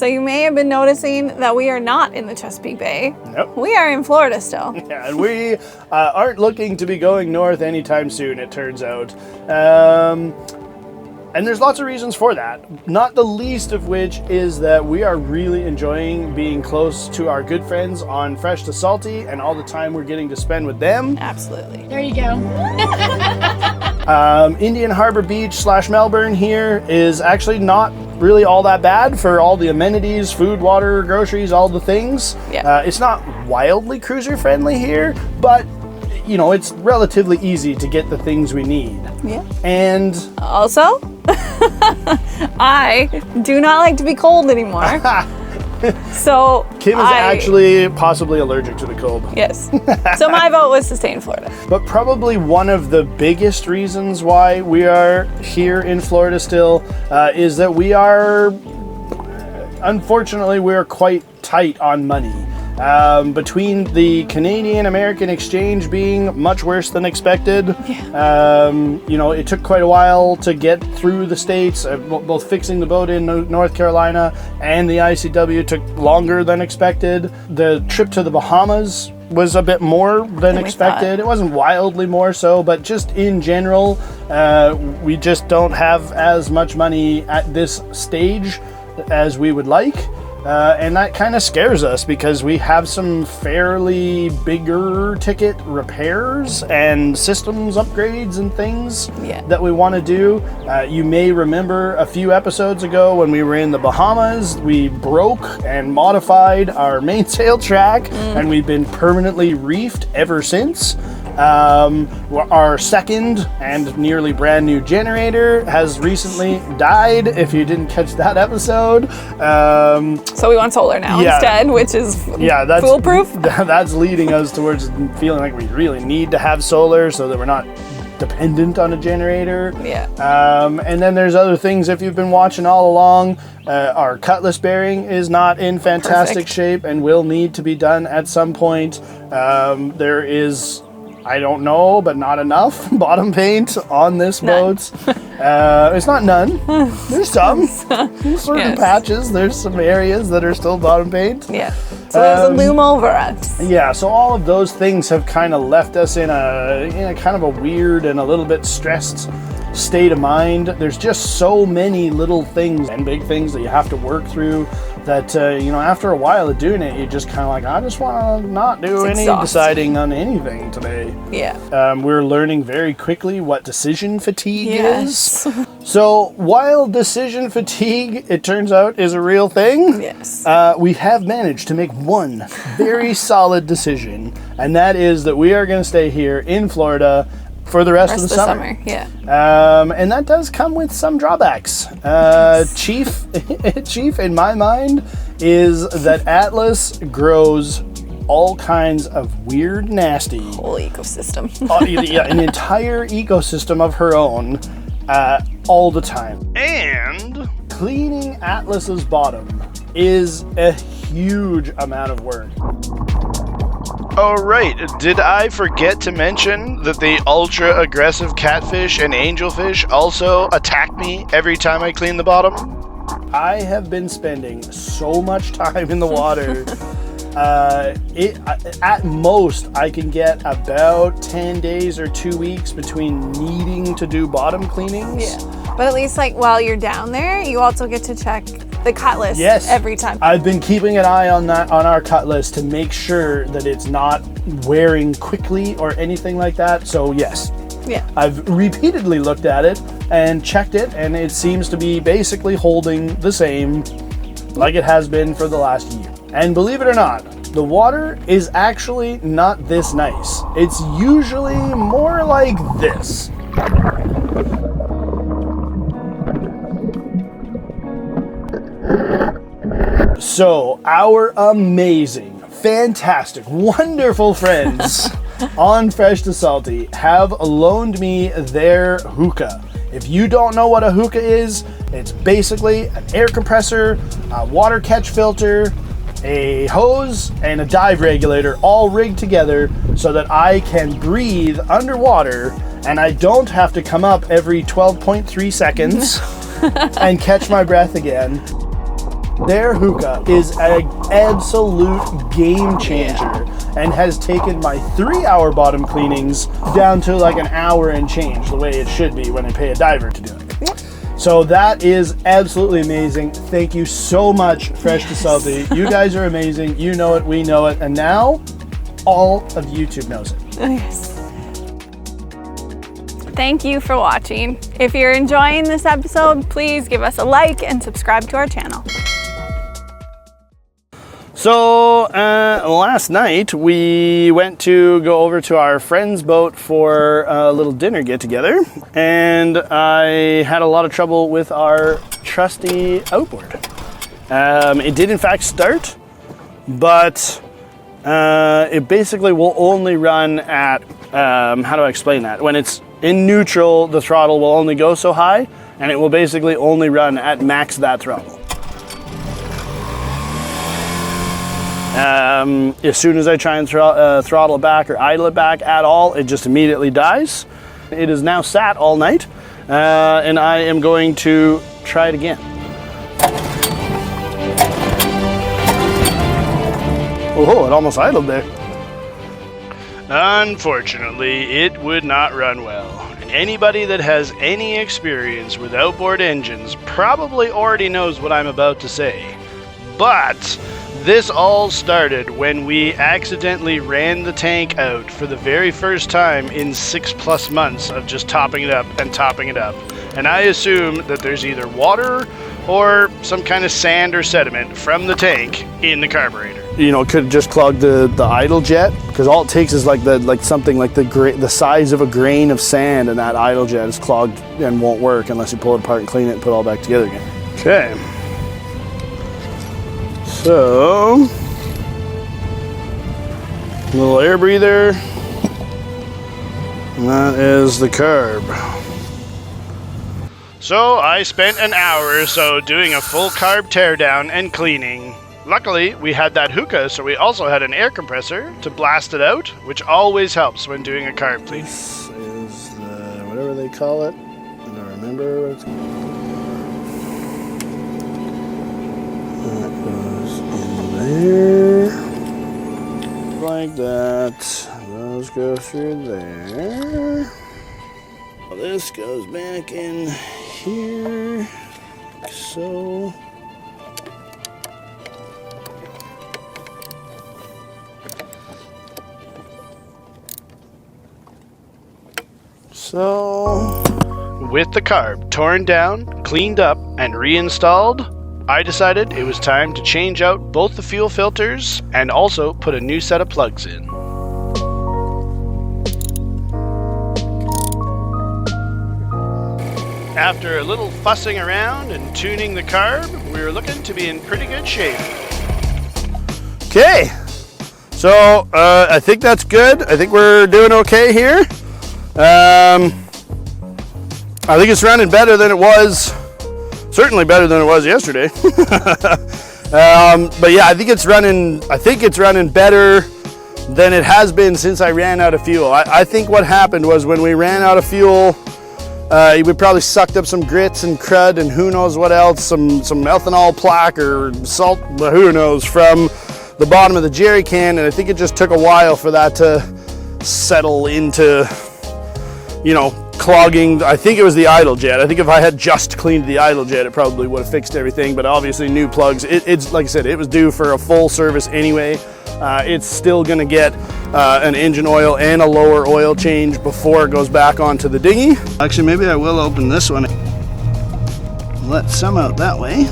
So you may have been noticing that we are not in the Chesapeake Bay. Nope. We are in Florida still. Yeah, and we aren't looking to be going north anytime soon, it turns out. And there's lots of reasons for that, not the least of which is that we are really enjoying being close to our good friends on Fresh to Salty and all the time we're getting to spend with them. Absolutely. There you go. Indian Harbor Beach / Melbourne here is actually not really all that bad for all the amenities, food, water, groceries, all the things. Yeah. It's not wildly cruiser friendly here, but you know, it's relatively easy to get the things we need. Yeah. And also, I do not like to be cold anymore. So Kim is actually possibly allergic to the cold. Yes. So my vote was to stay in Florida. But probably one of the biggest reasons why we are here in Florida still is that we are, unfortunately, we're quite tight on money. Between the Canadian-American exchange being much worse than expected, you know, it took quite a while to get through the States, both fixing the boat in North Carolina and the ICW took longer than expected. The trip to the Bahamas was a bit more than expected. It wasn't wildly more so, but just in general, we just don't have as much money at this stage as we would like. And that kind of scares us because we have some fairly bigger ticket repairs and systems upgrades and things that we want to do. You may remember a few episodes ago when we were in the Bahamas, we broke and modified our mainsail track and we've been permanently reefed ever since. Our second and nearly brand new generator has recently died, if you didn't catch that episode. So we want solar now instead, which is that's foolproof. That's leading us towards feeling like we really need to have solar so that we're not dependent on a generator. And then there's other things, if you've been watching all along, our cutlass bearing is not in fantastic shape and will need to be done at some point. There is, I don't know, but not enough bottom paint on this boat. It's not none. There's some. Certain patches. There's some areas that are still bottom paint. Yeah. So there's a loom over us. Yeah, so all of those things have kind of left us in a kind of a weird and a little bit stressed state of mind. There's just so many little things and big things that you have to work through that, you know, after a while of doing it, you just kind of like, I just want to not do any deciding on anything today. Yeah. We're learning very quickly what decision fatigue is. So while decision fatigue, it turns out, is a real thing, we have managed to make one very solid decision, and that is that we are going to stay here in Florida for the rest of the summer. And that does come with some drawbacks. Chief in my mind is that Atlas grows all kinds of weird, nasty whole ecosystem. An entire ecosystem of her own all the time. And cleaning Atlas's bottom is a huge amount of work. Oh right, did I forget to mention that the ultra-aggressive catfish and angelfish also attack me every time I clean the bottom? I have been spending so much time in the water. At most, I can get about 10 days or 2 weeks between needing to do bottom cleanings. But at least, like, while you're down there, you also get to check the cutlass every time. I've been keeping an eye on that, on our cutlass, to make sure that it's not wearing quickly or anything like that. So yes, I've repeatedly looked at it and checked it, and it seems to be basically holding the same like it has been for the last year. And believe it or not, the water is actually not this nice. It's usually more like this. So, our amazing, fantastic, wonderful friends on Fresh to Salty have loaned me their Hookah. If you don't know what a Hookah is, it's basically an air compressor, a water catch filter, a hose, and a dive regulator all rigged together so that I can breathe underwater and I don't have to come up every 12.3 seconds and catch my breath again. Their Hookah is an absolute game changer and has taken my 3-hour bottom cleanings down to like an hour and change, the way it should be when I pay a diver to do it. Yep. So that is absolutely amazing. Thank you so much, Fresh to Salty. You guys are amazing. You know it, we know it, and now all of YouTube knows it. Yes. Thank you for watching. If you're enjoying this episode, please give us a like and subscribe to our channel. So last night we went to go over to our friend's boat for a little dinner get together, and I had a lot of trouble with our Trusty outboard. It did in fact start, but it basically will only run at, how do I explain that? When it's in neutral, the throttle will only go so high, and it will basically only run at max that throttle. As soon as I try and throttle it back or idle it back at all, it just immediately dies. It is now sat all night, and I am going to try it again. Oh, it almost idled there. Unfortunately, it would not run well. And anybody that has any experience with outboard engines probably already knows what I'm about to say. But this all started when we accidentally ran the tank out for the very first time in 6+ months of just topping it up and topping it up. And I assume that there's either water or some kind of sand or sediment from the tank in the carburetor. You know, could have just clogged the idle jet, because all it takes is something like the size of a grain of sand, and that idle jet is clogged and won't work unless you pull it apart and clean it and put it all back together again. Okay. So, little air breather, and that is the carb. So I spent an hour or so doing a full carb teardown and cleaning. Luckily, we had that Hookah, so we also had an air compressor to blast it out, which always helps when doing a carb cleaning. This is the, whatever they call it, I don't remember what it's called. There, like that. Those go through there. This goes back in here, like so. So, with the carb torn down, cleaned up, and reinstalled, I decided it was time to change out both the fuel filters and also put a new set of plugs in. After a little fussing around and tuning the carb, we were looking to be in pretty good shape. Okay, so I think that's good. I think we're doing okay here. I think it's running better than it was. Certainly better than it was yesterday. But yeah, I think it's running better than it has been since I ran out of fuel. I think what happened was when we ran out of fuel, we probably sucked up some grits and crud and who knows what else, some ethanol plaque or salt, who knows, from the bottom of the jerry can, and I think it just took a while for that to settle into, you know, clogging. I think it was the idle jet. I think if I had just cleaned the idle jet, it probably would have fixed everything, but obviously new plugs. It's like I said, it was due for a full service anyway. It's still gonna get an engine oil and a lower oil change before it goes back onto the dinghy. Actually, maybe I will open this one. Let some out that way.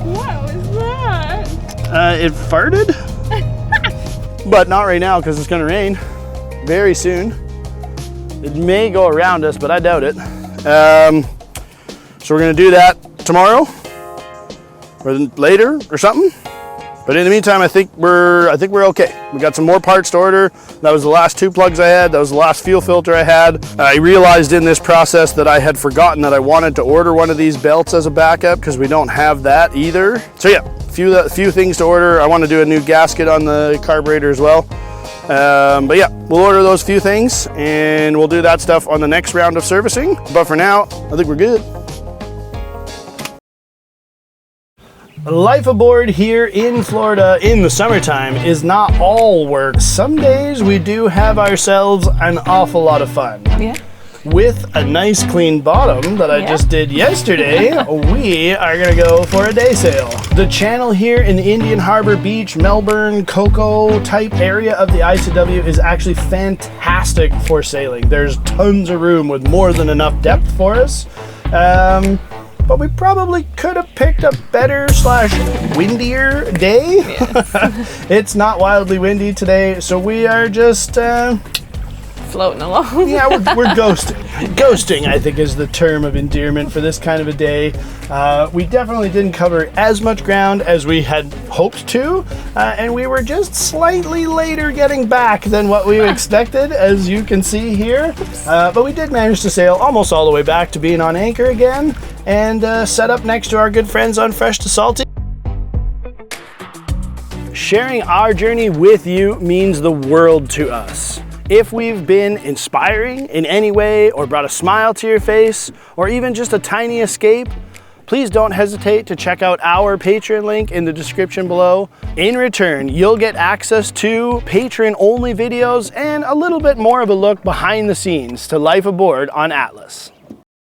What was that? It farted, but not right now because it's gonna rain very soon. It may go around us, but I doubt it. So we're gonna do that tomorrow or later or something. But in the meantime, I think we're okay. We got some more parts to order. That was the last 2 plugs I had. That was the last fuel filter I had. I realized in this process that I had forgotten that I wanted to order one of these belts as a backup because we don't have that either. So yeah, a few things to order. I want to do a new gasket on the carburetor as well. But yeah, we'll order those few things and we'll do that stuff on the next round of servicing. But for now, I think we're good. Life aboard here in Florida in the summertime is not all work. Some days we do have ourselves an awful lot of fun. Yeah. With a nice clean bottom that I just did yesterday, we are gonna go for a day sail. The channel here in the Indian Harbor Beach, Melbourne, Cocoa type area of the ICW is actually fantastic for sailing. There's tons of room with more than enough depth for us. But we probably could have picked a better / windier day. Yes. It's not wildly windy today, so we are just floating along. Yeah, we're ghosting. Ghosting, I think, is the term of endearment for this kind of a day. We definitely didn't cover as much ground as we had hoped to, and we were just slightly later getting back than what we expected, as you can see here. But we did manage to sail almost all the way back to being on anchor again, and set up next to our good friends on Fresh to Salty. Sharing our journey with you means the world to us. If we've been inspiring in any way or brought a smile to your face or even just a tiny escape, please don't hesitate to check out our Patreon link in the description below. In return, you'll get access to Patreon-only videos and a little bit more of a look behind the scenes to life aboard on Atlas.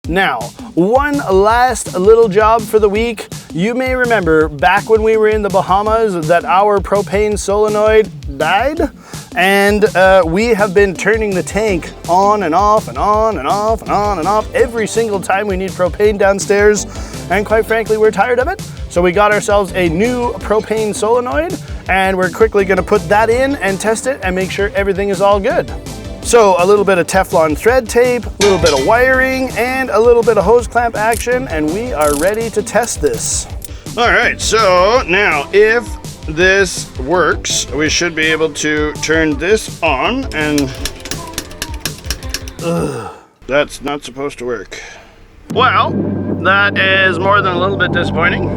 Now, one last little job for the week. You may remember back when we were in the Bahamas that our propane solenoid died, and we have been turning the tank on and off and on and off and on and off every single time we need propane downstairs, and quite frankly we're tired of it. So we got ourselves a new propane solenoid, and we're quickly going to put that in and test it and make sure everything is all good. So a little bit of Teflon thread tape, a little bit of wiring, and a little bit of hose clamp action, and we are ready to test this. All right, so now if this works, we should be able to turn this on, and that's not supposed to work. Well, that is more than a little bit disappointing.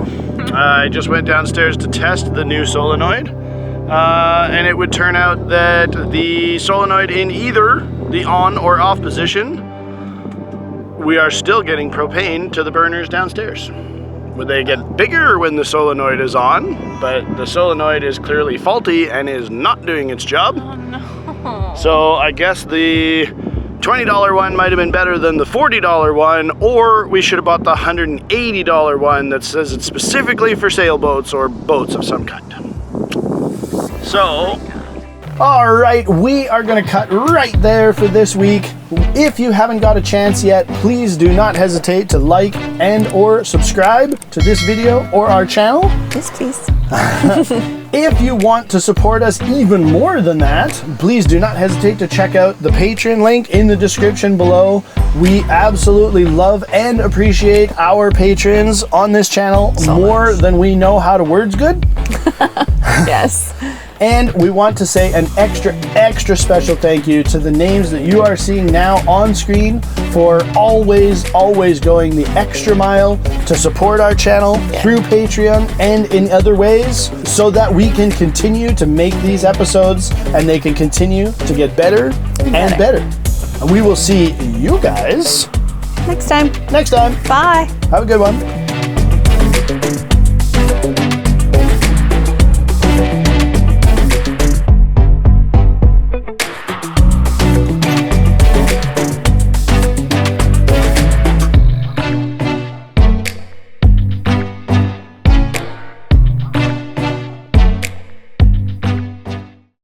I just went downstairs to test the new solenoid. And it would turn out that the solenoid in either the on or off position, we are still getting propane to the burners downstairs. Would they get bigger when the solenoid is on? But the solenoid is clearly faulty and is not doing its job. Oh no. So I guess the $20 one might have been better than the $40 one, or we should have bought the $180 one that says it's specifically for sailboats or boats of some kind. So, all right, we are going to cut right there for this week. If you haven't got a chance yet, please do not hesitate to like and or subscribe to this video or our channel. Yes, please. If you want to support us even more than that, please do not hesitate to check out the Patreon link in the description below. We absolutely love and appreciate our patrons on this channel more than we know how to words good. Yes. And we want to say an extra special thank you to the names that you are seeing now on screen for always going the extra mile to support our channel through Patreon and in other ways, so that we can continue to make these episodes and they can continue to get better and better. And we will see you guys Next time. next time. Bye. Have a good one.